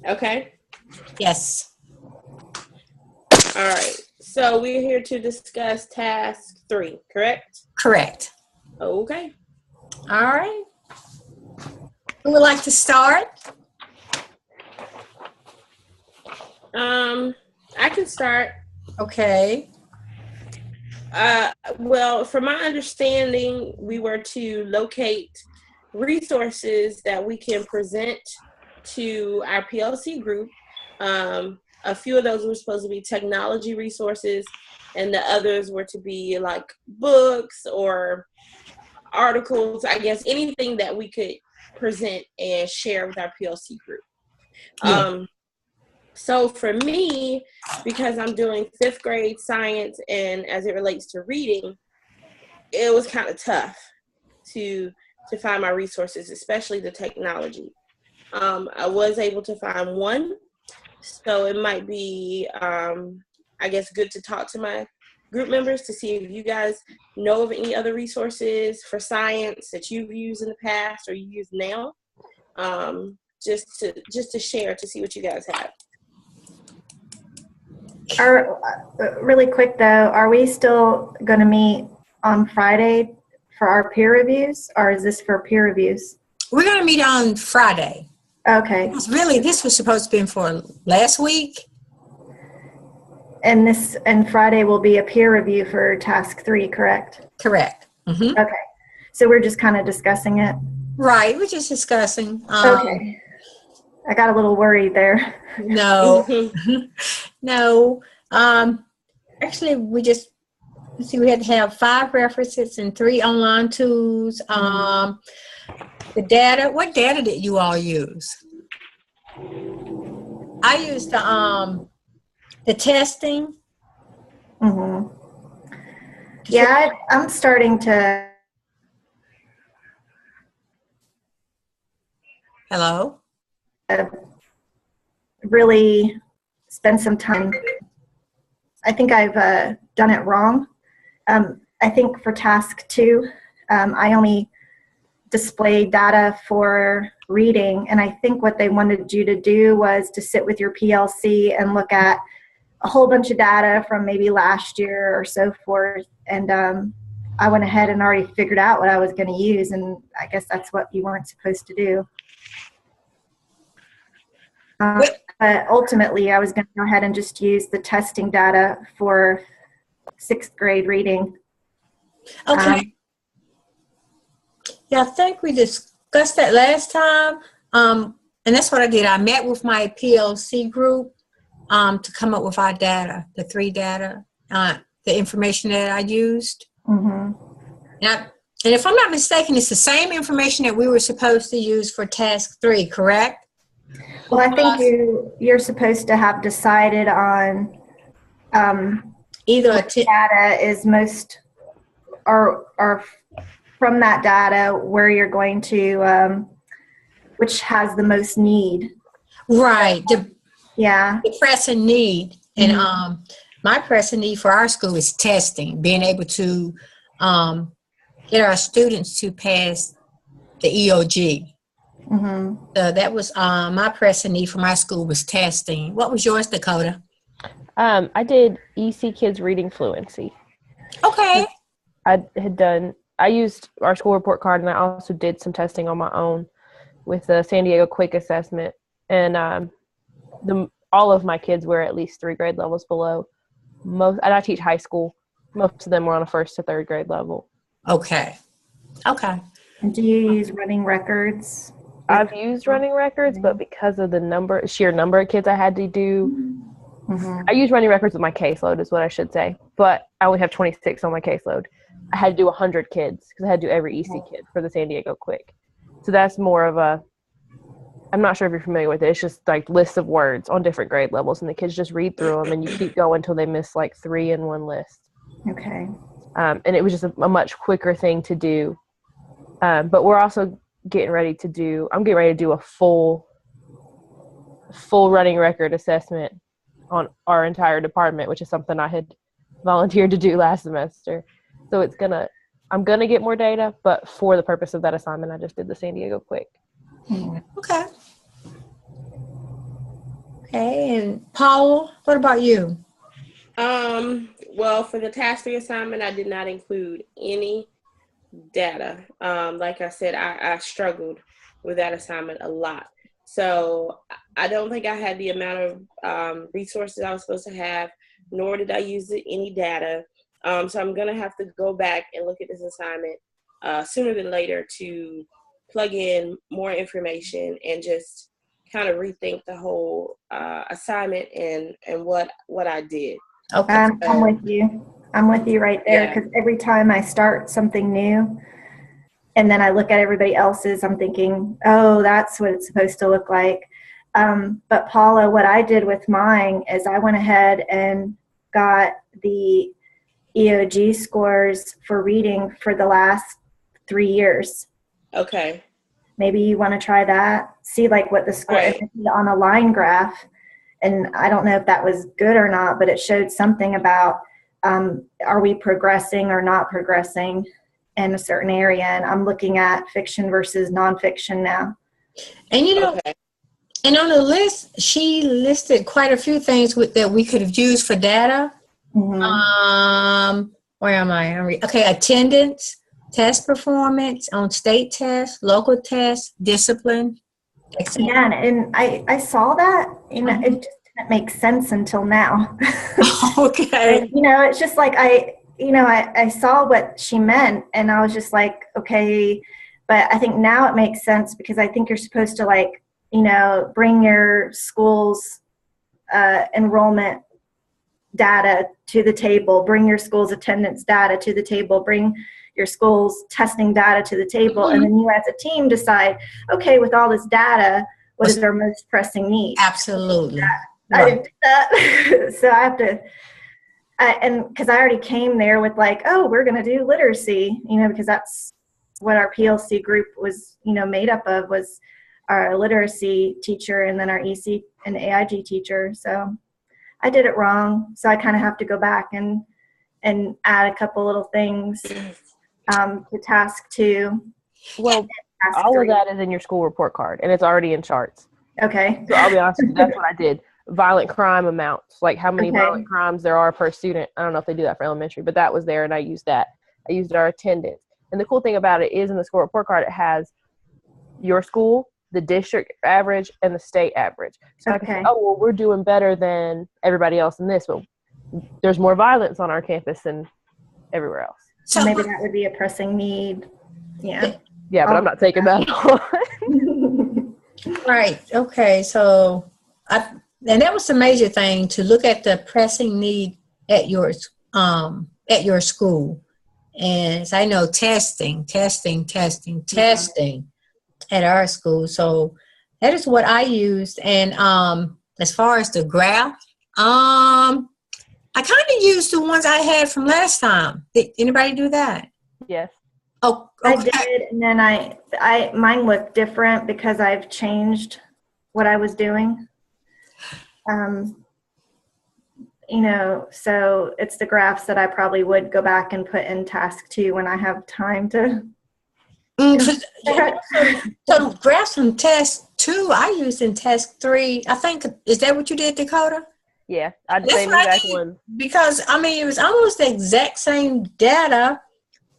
Okay. Yes. All right. So we're here to discuss task 3, correct? Correct. Okay. All right. Who would like to start? I can start. Okay. Well, from my understanding, we were to locate resources that we can present to our PLC group. A few of those were supposed to be technology resources, and the others were to be like books or articles, I guess, anything that we could present and share with our PLC group. Yeah. So for me, because I'm doing 5th grade science and as it relates to reading, it was kind of tough to find my resources, especially the technology. I was able to find one, so it might be, I guess, good to talk to my group members to see if you guys know of any other resources for science that you've used in the past or you use now, just to share to see what you guys have. Really quick though, are we still going to meet on Friday for our peer reviews, or is this for peer reviews? We're going to meet on Friday. Okay. Because really, this was supposed to be for last week. And Friday will be a peer review for task 3, correct? Correct. Mm-hmm. Okay. So we're just kind of discussing it? Right. We're just discussing. Okay. I got a little worried there. No. No. Actually, we had to have 5 references and 3 online tools. The data, what data did you all use? I used the testing. Mm-hmm. Yeah, I'm starting to. Hello? Really spend some time. I think I've done it wrong. I think for task 2, I only displayed data for reading, and I think what they wanted you to do was to sit with your PLC and look at a whole bunch of data from maybe last year or so forth, and I went ahead and already figured out what I was going to use, and I guess that's what you weren't supposed to do. But ultimately, I was going to go ahead and just use the testing data for 6th grade reading. Okay. Yeah, I think we discussed that last time. And that's what I did. I met with my PLC group to come up with our data, the 3 data, the information that I used. Mm-hmm. And if I'm not mistaken, it's the same information that we were supposed to use for task 3, correct? Well, I think you're supposed to have decided on either what data is most, or from that data where you're going to, which has the most need. Right. Yeah. The pressing need. And my pressing need for our school is testing, being able to get our students to pass the EOG. Mm-hmm. So that was my pressing need for my school was testing. What was yours, Dakota? I did EC Kids Reading Fluency. Okay. I used our school report card, and I also did some testing on my own with the San Diego Quick Assessment. And all of my kids were at least 3 grade levels below. And I teach high school. Most of them were on a 1st to 3rd grade level. Okay. Okay. And do you use running records? I've used running records, but because of the sheer number of kids I had to do, I use running records with my caseload is what I should say. But I only have 26 on my caseload. I had to do 100 kids because I had to do every EC kid for the San Diego Quick. So that's more of I'm not sure if you're familiar with it. It's just like lists of words on different grade levels, and the kids just read through them, and you keep going until they miss like 3 in one list. Okay. And it was just a much quicker thing to do. But we're also I'm getting ready to do a full running record assessment on our entire department, which is something I had volunteered to do last semester. So I'm gonna get more data, but for the purpose of that assignment, I just did the San Diego Quick. Okay. Okay, and Paula, what about you? Well, for the task 3 assignment, I did not include any data. Like I said, I struggled with that assignment a lot. So I don't think I had the amount of resources I was supposed to have, nor did I use any data. So I'm going to have to go back and look at this assignment sooner than later to plug in more information and just kind of rethink the whole assignment and what I did. Okay. I'm with you. I'm with you right there, because every time I start something new and then I look at everybody else's, I'm thinking, oh, that's what it's supposed to look like. But Paula, what I did with mine is I went ahead and got the EOG scores for reading for the last 3 years. Okay. Maybe you want to try that. See like what the score is on a line graph. And I don't know if that was good or not, but it showed something about are we progressing or not progressing in a certain area. And I'm looking at fiction versus nonfiction now. And you know, and on the list, she listed quite a few things that we could have used for data. Mm-hmm. Where am I? Okay, attendance, test performance on state tests, local tests, discipline. Yeah, and I saw that, and it just didn't make sense until now. Okay. And, it's just like I saw what she meant, and I was just like, okay, but I think now it makes sense, because I think you're supposed to bring your school's enrollment data to the table, bring your school's attendance data to the table, bring your school's testing data to the table, and then you as a team decide, okay, with all this data, what is our most pressing need? Absolutely. I didn't do that. So I have to, and because I already came there with like, oh, we're going to do literacy, because that's what our PLC group was, made up of, was our literacy teacher and then our EC and AIG teacher. So I did it wrong. So I kind of have to go back and add a couple little things to task 2. Well, all of that is in your school report card, and it's already in charts. Okay. So I'll be honest with you, that's what I did. Violent crime amounts, like how many violent crimes there are per student. I don't know if they do that for elementary, but that was there, and I used that. I used our attendance. And the cool thing about it is in the school report card, it has your school, the district average, and the state average. So I can say, oh, well, we're doing better than everybody else in this, but there's more violence on our campus than everywhere else. So maybe that would be a pressing need. Yeah. Yeah, but I'm not taking that on. Right. Okay. So, and that was the major thing, to look at the pressing need at your school. And so I know testing at our school. So that is what I used. And as far as the graph, I kind of used the ones I had from last time. Did anybody do that? Yes. Oh, okay. I did, and then mine looked different because I've changed what I was doing. So it's the graphs that I probably would go back and put in task 2 when I have time to. So graphs from test 2, I used in task 3. I think, is that what you did, Dakota? Yeah, I did the same exact one. Because, it was almost the exact same data.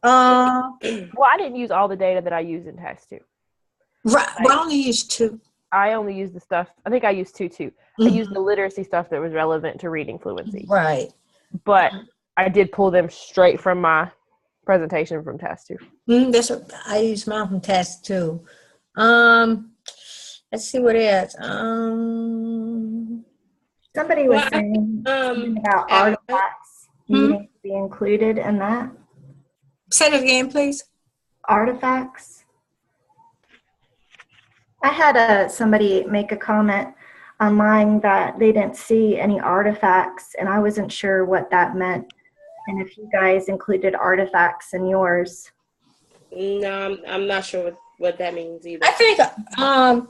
Well, I didn't use all the data that I used in task 2. Right, I only used 2. I only used the stuff, I think I used 2 too. Mm-hmm. I used the literacy stuff that was relevant to reading fluency. Right. But I did pull them straight from my presentation from task 2. That's what I used mine from task 2. Let's see what else. Somebody was saying something about artifacts needing to be included in that. Say it again, please. Artifacts. I had somebody make a comment online that they didn't see any artifacts, and I wasn't sure what that meant, and if you guys included artifacts in yours. No, I'm not sure what that means either. I think an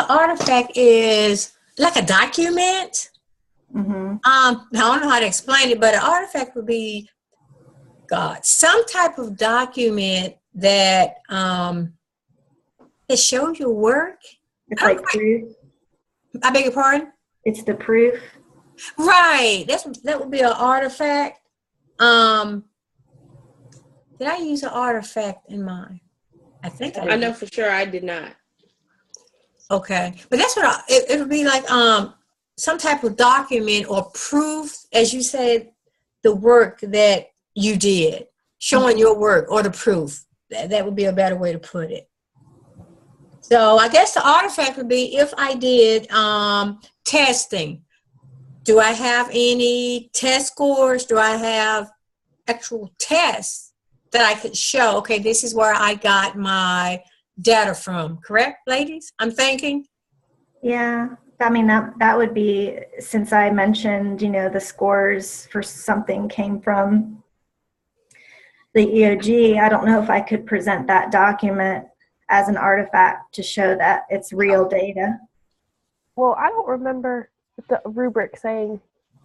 artifact is like a document. Mm-hmm. I don't know how to explain it, but an artifact would be some type of document that it shows your work. It's like proof. I beg your pardon? It's the proof. Right. That would be an artifact. Did I use an artifact in mine? I think I know for sure I did not. Okay, but that's what it would be like. Some type of document or proof, as you said, the work that you did, showing your work or the proof. That would be a better way to put it. So I guess the artifact would be if I did testing. Do I have any test scores? Do I have actual tests that I could show? Okay, this is where I got my data from. Correct, ladies? I'm thinking. Yeah, I mean, that would be, since I mentioned, the scores for something came from the EOG, I don't know if I could present that document as an artifact to show that it's real data. Well, I don't remember the rubric saying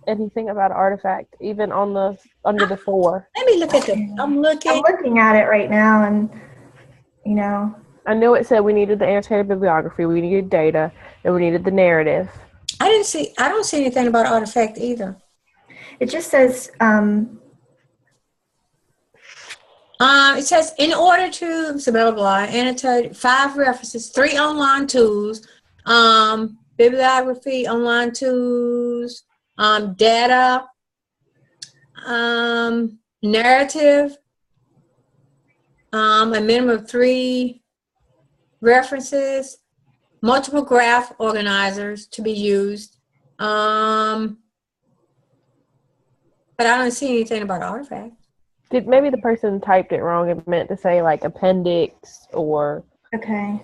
anything about artifact, even on under the 4. Let me look at them. I'm looking at it right now, and I know it said we needed the annotated bibliography, we needed data, and we needed the narrative. I don't see anything about artifact either. It just says it says in order to blah blah blah annotate 5 references, 3 online tools, bibliography, online tools, data, narrative, a minimum of 3 references, multiple graph organizers to be used. But I don't see anything about artifact. Maybe the person typed it wrong and meant to say like appendix or something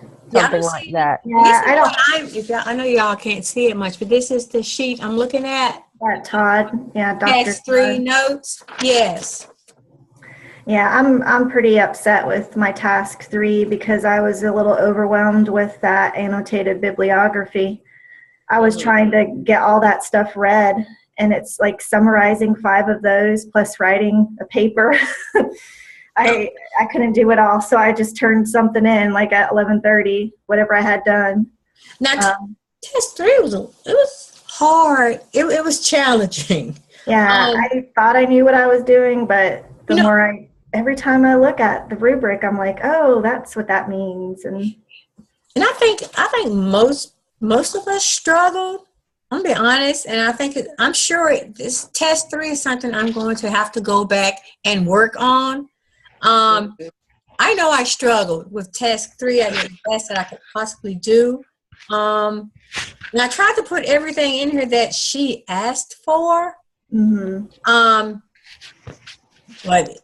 like that. Yeah, I know y'all can't see it much, but this is the sheet I'm looking at. That Todd, yeah, Dr. Task 3 Todd. notes, yes. Yeah, I'm pretty upset with my task 3 because I was a little overwhelmed with that annotated bibliography. I was trying to get all that stuff read, and it's like summarizing 5 of those plus writing a paper. I couldn't do it all, so I just turned something in like at 11:30, whatever I had done. Now, test 3 was hard. It was challenging. Yeah, I thought I knew what I was doing, but the more every time I look at the rubric, I'm like, oh, that's what that means. And I think most of us struggled. I'm gonna be honest, and I'm sure this test 3 is something I'm going to have to go back and work on. I know I struggled with task 3. I did the best that I could possibly do. And I tried to put everything in here that she asked for. Mm-hmm. But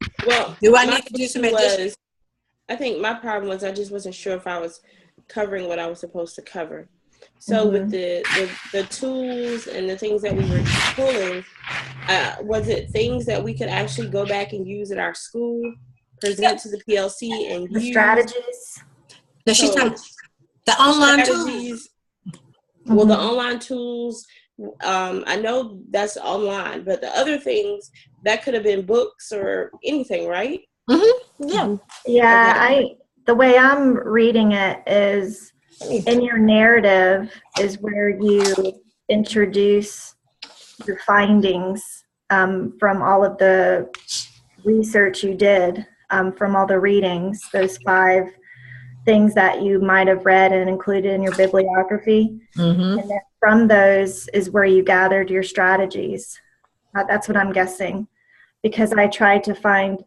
do I need to do some additional? I think my problem was I just wasn't sure if I was covering what I was supposed to cover. So with the tools and the things that we were pulling, was it things that we could actually go back and use at our school, present to the PLC, and the use strategies? No, she's talking the online tools. Well, the online tools, I know that's online, but the other things, that could have been books or anything, right? Mm-hmm. Yeah. Yeah, okay. The way I'm reading it is in your narrative is where you introduce your findings from all of the research you did, from all the readings, those 5 things that you might have read and included in your bibliography. Mm-hmm. And then from those is where you gathered your strategies. That's what I'm guessing, because I tried to find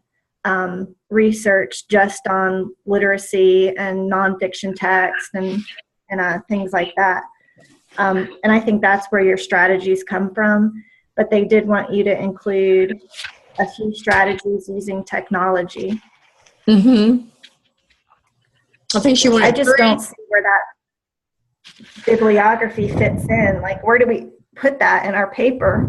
research just on literacy and nonfiction text and things like that. And I think that's where your strategies come from. But they did want you to include a few strategies using technology. Mm-hmm. I think she wanted. I just don't see where that bibliography fits in. Like, where do we put that in our paper?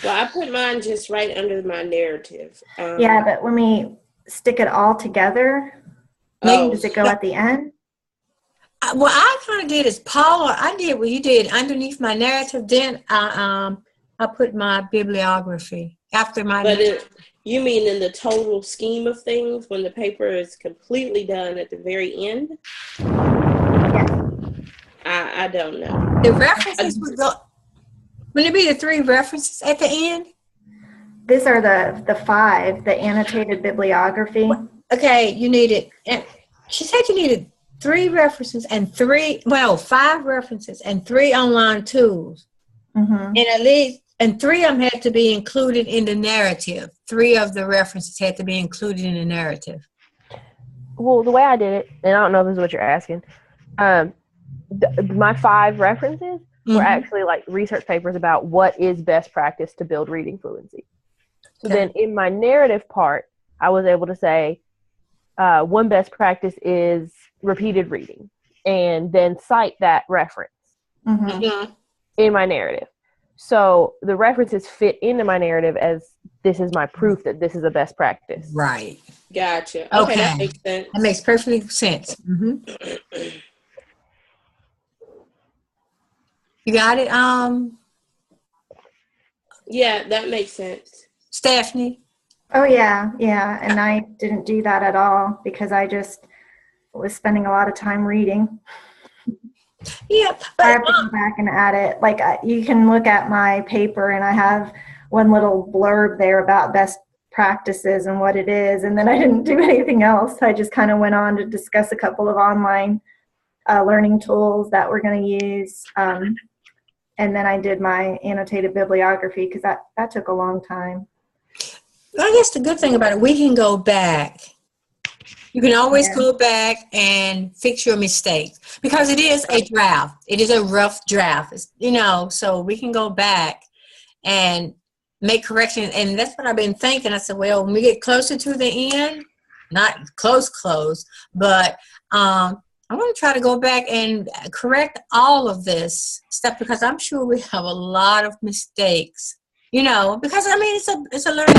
Well, I put mine just right under my narrative. Yeah, but when we stick it all together, does it go at the end? What I kind of did is, Paula, I did what you did underneath my narrative. Then I put my bibliography after my. But you mean in the total scheme of things, when the paper is completely done at the very end? Yeah. I don't know. The references would go. Wouldn't it be the 3 references at the end? These are the 5, the annotated bibliography. Okay, you needed. She said you needed 3 references and 5 references and 3 online tools, Mm-hmm. and 3 of them had to be included in the narrative. 3 of the references had to be included in the narrative. Well, the way I did it, and I don't know if this is what you're asking, my 5 references were actually like research papers about what is best practice to build reading fluency. So then in my narrative part, I was able to say one best practice is repeated reading, and then cite that reference in my narrative. So the references fit into my narrative as this is my proof that this is a best practice. Right. Gotcha. Okay, that makes sense. That makes perfectly sense. You got it, Yeah, that makes sense. Stephanie? Oh, yeah. And I didn't do that at all because I just was spending a lot of time reading. Yeah. I have to go back and add it. Like, you can look at my paper, and I have one little blurb there about best practices and what it is, and then I didn't do anything else. I just kind of went on to discuss a couple of online learning tools that we're going to use. And then I did my annotated bibliography because that took a long time. I guess the good thing about it, we can go back. You can always go back and fix your mistakes because it is a draft. It is a rough draft, so we can go back and make corrections. And that's what I've been thinking. I said, well, when we get closer to the end, not close, but I want to try to go back and correct all of this stuff because I'm sure we have a lot of mistakes, because I mean, it's a learning.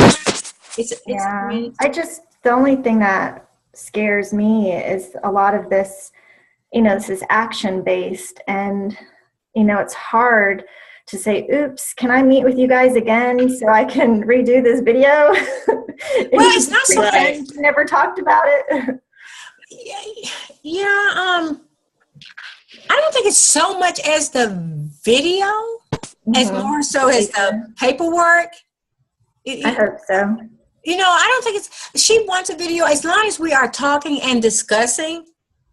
The only thing that scares me is a lot of this, this is action based, and, it's hard to say, oops, can I meet with you guys again so I can redo this video? Well, it's not so bad. Never talked about it. I don't think it's so much as the video, as more so as the paperwork. I hope so. I don't think she wants a video as long as we are talking and discussing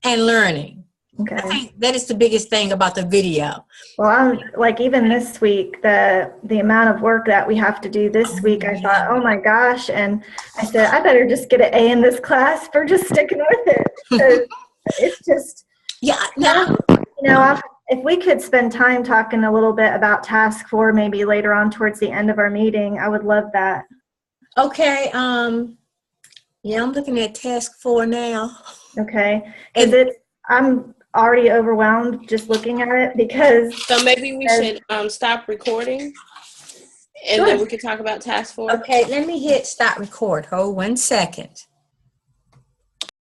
and learning. Okay. I think that is the biggest thing about the video. Well, even this week, the amount of work that we have to do this week, I thought, oh my gosh. And I said, I better just get an A in this class for just sticking with it. It's just, if we could spend time talking a little bit about task 4, maybe later on towards the end of our meeting, I would love that. Okay. I'm looking at task 4 now. Okay. Because I'm already overwhelmed just looking at it because. So maybe we should stop recording and then we can talk about task 4. Okay. Let me hit stop record. Hold 1 second.